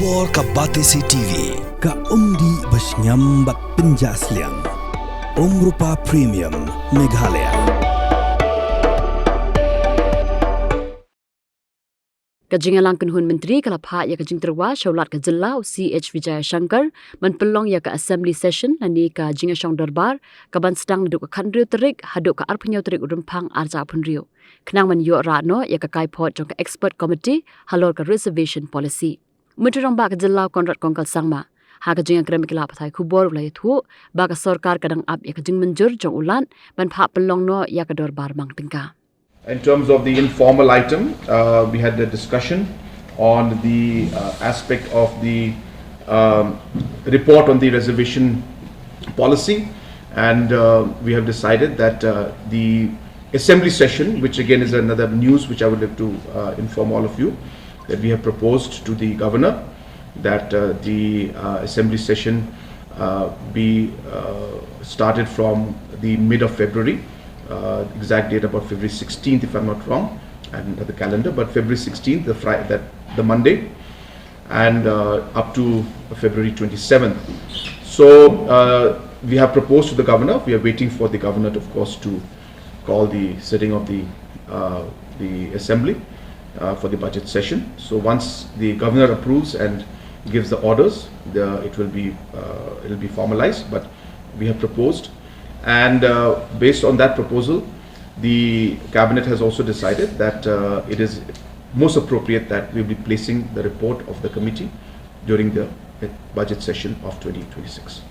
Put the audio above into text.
Halor ka Batesi TV ka umdi basnyambak penjaslian Rupa Premium Meghalaya. Kajing alangkan hun menteri kalapha ya kajing terwa syaulat ka jilla CH Vijaya Shankar menpelong ya ka assembly session nani ka jinga syong Dorbar ka ban sedang duduk ka khandriu terik haduk ka arpunyau terik urumpang arja punriu kenang man yo rano ya ka Kaiphod jong ka expert committee Halor ka reservation policy menteri rong ba ka jilla konrat kongkal sangma ha ka jinga krem kila pathai khubor ulai thu ba ka Sorkar kadang ap ya ka jing menjur jong ulan ban pha pelong no ya ka Dorbar Mang Tyngka. In terms of the informal item, we had a discussion on the aspect of the report on the reservation policy, and we have decided that the assembly session, which again is another news which I would like to inform all of you, that we have proposed to the governor that the assembly session be started from the mid of February. Exact date about February 16th, if I'm not wrong, and the calendar, but February 16th, the Monday, and up to February 27th. So we have proposed to the governor. We are waiting for the governor, of course, to call the sitting of the assembly for the budget session. So once the governor approves and gives the orders, it will be formalized. But we have proposed. And based on that proposal, the cabinet has also decided that it is most appropriate that we will be placing the report of the committee during the budget session of 2026.